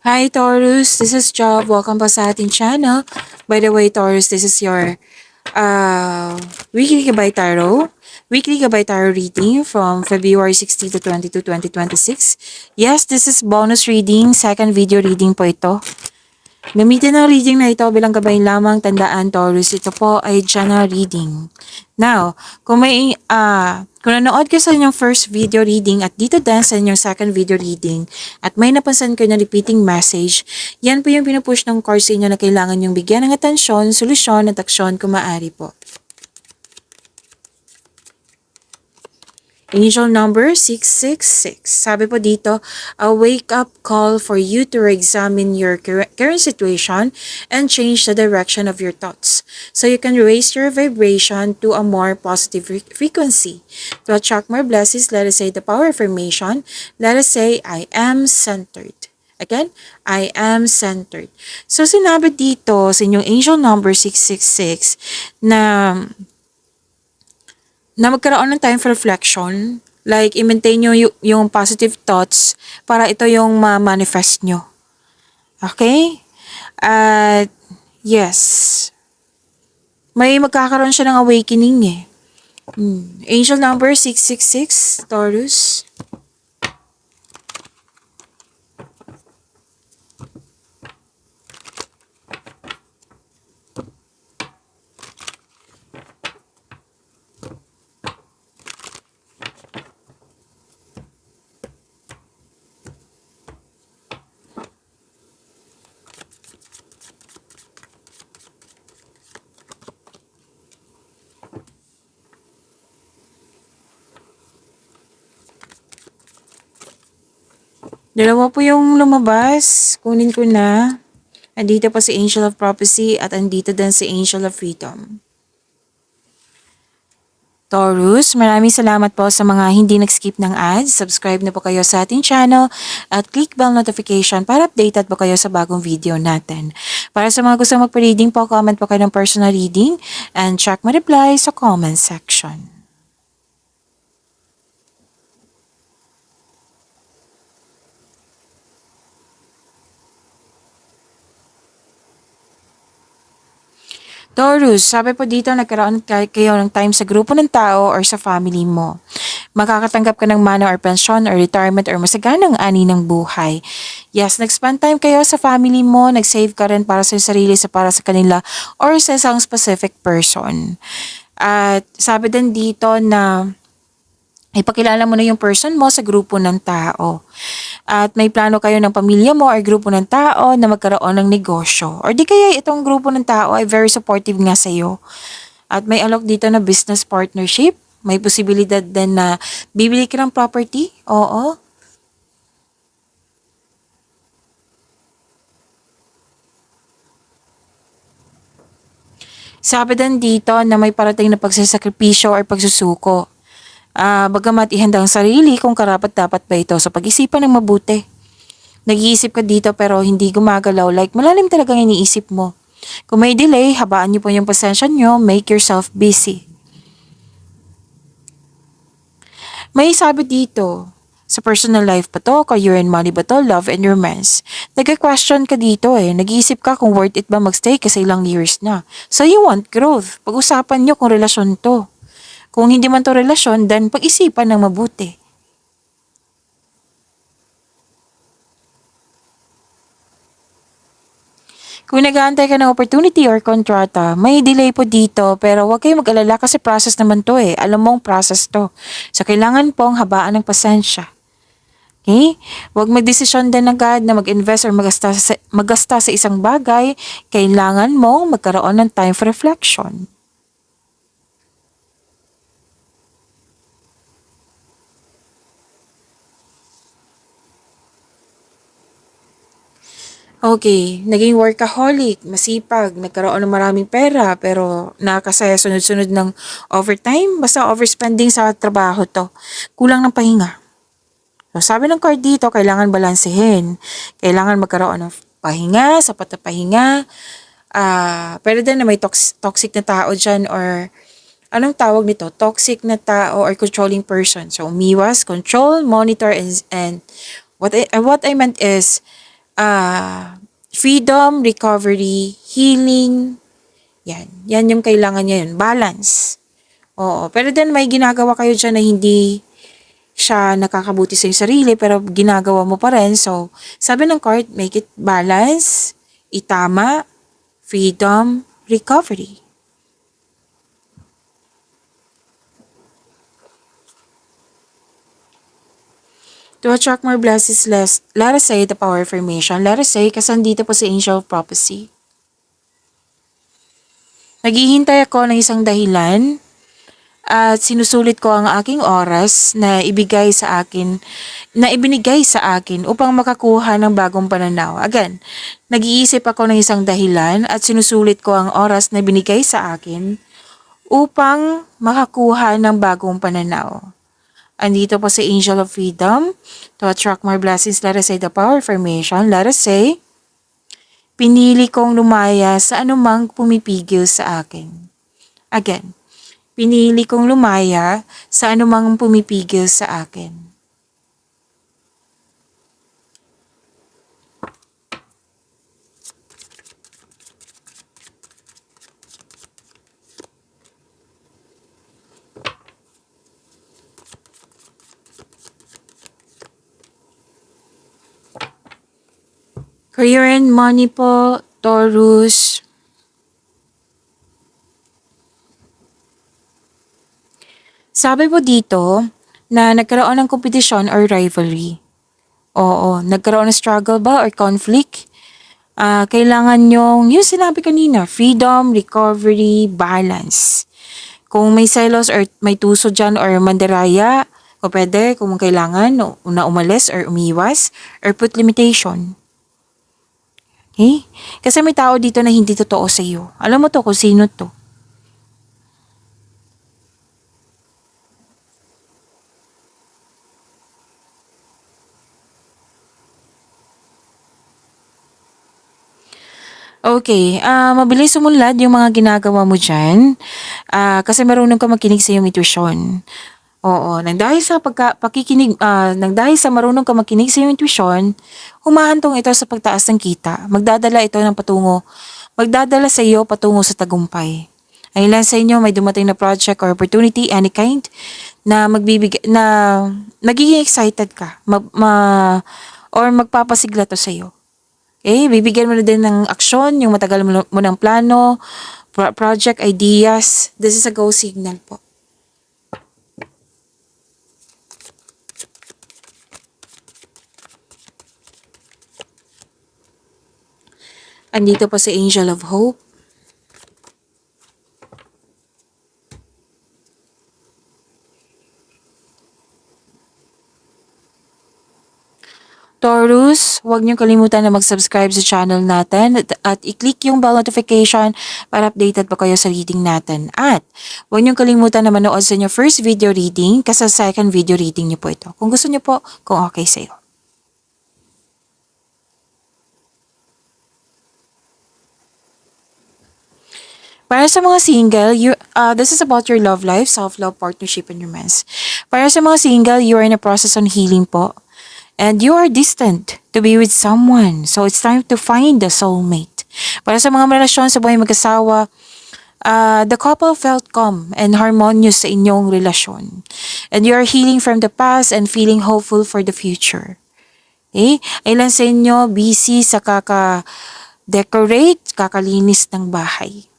Hi Taurus, this is Job. Welcome pa sa ating channel. By the way, Taurus, this is your uh, weekly Gabay Tarot. Weekly Gabay Tarot reading from February 16 to 22, 2026. Yes, this is bonus reading. Second video reading po ito. Gamitin ang reading na ito bilang gabay lamang. Tandaan, Taurus, ito po ay general reading. Now, kung nanood ka sa inyong first video reading at dito din sa inyong second video reading at may napansin kayo na repeating message, yan po yung pinupush ng card sa inyo na kailangan yung bigyan ng atensyon, solusyon at aksyon kung maaari po. Angel number 666. Sabi po dito, a wake-up call for you to re-examine your current situation and change the direction of your thoughts. So you can raise your vibration to a more positive frequency. To attract more blessings, let us say the power affirmation. Let us say, I am centered. Again, I am centered. So sinabi dito sa inyong angel number 666 na magkaroon ng time for reflection, like i-maintain nyo yung positive thoughts para ito yung ma-manifest nyo. Okay? At yes, may magkakaroon siya ng awakening eh. Angel number 666, Taurus. Dalawa po yung lumabas. Kunin ko na. Andito po si Angel of Prophecy at andito din si Angel of Freedom. Taurus, maraming salamat po sa mga hindi nag-skip ng ads. Subscribe na po kayo sa ating channel at click bell notification para updated po kayo sa bagong video natin. Para sa mga gusto magpa-reading po, comment po kayo ng personal reading and check my reply sa comment section. Taurus, sabi po dito nagkaroon kayo ng time sa grupo ng tao or sa family mo. Makakatanggap ka ng mana or pensyon or retirement or masaganang ani ng buhay. Yes, nag-spend time kayo sa family mo, nag-save ka rin para sa sarili, para sa kanila, or sa isang specific person. At sabi din dito na ipakilala mo na yung person mo sa grupo ng tao. At may plano kayo ng pamilya mo or grupo ng tao na magkaroon ng negosyo. Or di kaya itong grupo ng tao ay very supportive nga sa iyo. At may alok dito na business partnership. May posibilidad din na bibili ka ng property. Oo. Sabi din dito na may parating na pagsasakripisyo or pagsusuko. Bagamat ihanda ang sarili kung karapat-dapat ba ito sa pag-isipan ng mabuti. Nag-iisip ka dito pero hindi gumagalaw, like malalim talagang iniisip mo. Kung may delay, habaan niyo po yung pasensya niyo, make yourself busy. May sabi dito, sa personal life pa to, career and money ba to, love and romance. Nag-question ka dito eh, nag-iisip ka kung worth it ba magstay kasi ilang years na. So you want growth, pag-usapan niyo kung relasyon to. Kung hindi man to relasyon, then pag-isipan ng mabuti. Kung nag-aantay ka ng opportunity or kontrata, may delay po dito pero huwag kayong mag-alala kasi process naman to eh. Alam mong process to. So kailangan pong habaan ng pasensya. Okay? Huwag magdesisyon din agad na mag-invest or magasta sa isang bagay. Kailangan mong magkaroon ng time for reflection. Okay, naging workaholic, masipag, nagkaroon ng maraming pera, pero nakakasaya sunod-sunod ng overtime, basta overspending sa trabaho to. Kulang ng pahinga. So, sabi ng card dito, kailangan balansehin. Kailangan magkaroon ng pahinga, sapat na pahinga. Pero din na may toxic na tao dyan or anong tawag nito? Toxic na tao or controlling person. So, umiwas, control, monitor, and what I meant is, freedom, recovery, healing. Yan. Yan yung kailangan niya yun. Balance. Oo. Pero then may ginagawa kayo dyan na hindi siya nakakabuti sa iyong sarili pero ginagawa mo pa rin. So, sabi ng card, make it balance, itama, freedom, recovery. To attract more blessings, let us say the power affirmation. Let us say, kasi dito po si Angel of Prophecy. Naghihintay ako ng isang dahilan at sinusulit ko ang aking oras na ibinigay sa akin upang makakuha ng bagong pananaw. Again, nag-iisip ako ng isang dahilan at sinusulit ko ang oras na binigay sa akin upang makakuha ng bagong pananaw. Andito po si Angel of Freedom. To attract more blessings, let us say the power affirmation. Let us say, pinili kong lumaya sa anumang pumipigil sa akin. Again, pinili kong lumaya sa anumang pumipigil sa akin. Career and money po, Taurus. Sabi po dito na nagkaroon ng competition or rivalry. Oo, nagkaroon ng struggle ba or conflict? Kailangan yung sinabi kanina, freedom, recovery, balance. Kung may selos or may tuso dyan or mandaraya, o pwede kung kailangan na umalis or umiwas or put limitation. Okay? Kasi may tao dito na hindi totoo sa iyo. Alam mo to kung sino to. Okay, mabilis sumunlad yung mga ginagawa mo dyan. Kasi marunong ka makinig sa iyong intuition. Oo, nang dahil sa marunong ka makinig sa iyong intuition, humahantong ito sa pagtaas ng kita. Magdadala sa iyo patungo sa tagumpay. Ang ilan sa inyo may dumating na project or opportunity, any kind, na magiging excited ka, or magpapasigla to sa iyo. Okay, bibigyan mo na din ng aksyon, yung matagal mo ng plano, project ideas. This is a go signal po. Andito po si Angel of Hope. Taurus, huwag niyong kalimutan na mag-subscribe sa channel natin at i-click yung bell notification para updated pa kayo sa reading natin. At huwag niyong kalimutan na manood sa inyo first video reading kasi second video reading niyo po ito. Kung gusto niyo po, kung okay sa'yo. Para sa mga single, this is about your love life, self-love, partnership, and romance. Para sa mga single, you are in a process on healing po. And you are destined to be with someone. So it's time to find the soulmate. Para sa mga relasyon sa buhay mag-asawa, the couple felt calm and harmonious sa inyong relasyon. And you are healing from the past and feeling hopeful for the future. Okay? Ilan sa inyo busy sa kaka-decorate, kakalinis ng bahay.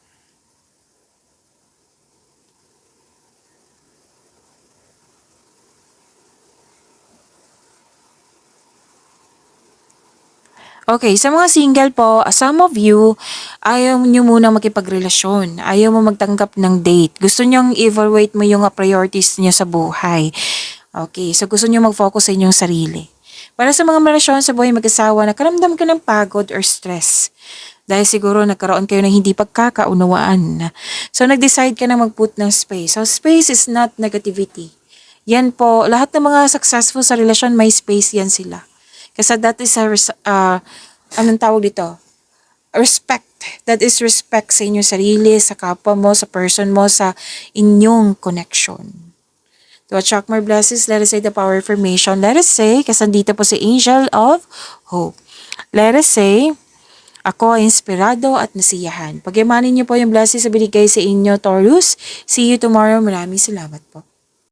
Okay, sa mga single po, some of you, ayaw nyo munang makipagrelasyon. Ayaw mo magtanggap ng date. Gusto nyong evaluate mo yung priorities nyo sa buhay. Okay, so gusto nyo mag-focus sa inyong sarili. Para sa mga relasyon sa buhay mag-asawa, nakaramdam ka ng pagod or stress. Dahil siguro nagkaroon kayo ng hindi pagkakaunawaan. So nag-decide ka na mag-put ng space. So space is not negativity. Yan po, lahat ng mga successful sa relasyon, may space yan sila. Kasi that is anong tawag dito? Respect. That is respect sa inyong sarili, sa kapwa mo, sa person mo, sa inyong connection. To attract more blessings, let us say the power affirmation. Let us say, kasi dito po si Angel of Hope. Let us say, ako ay inspirado at nasiyahan. Pagyamanin niyo po yung blessings sa binigay sa inyo, Taurus. See you tomorrow. Maraming salamat po.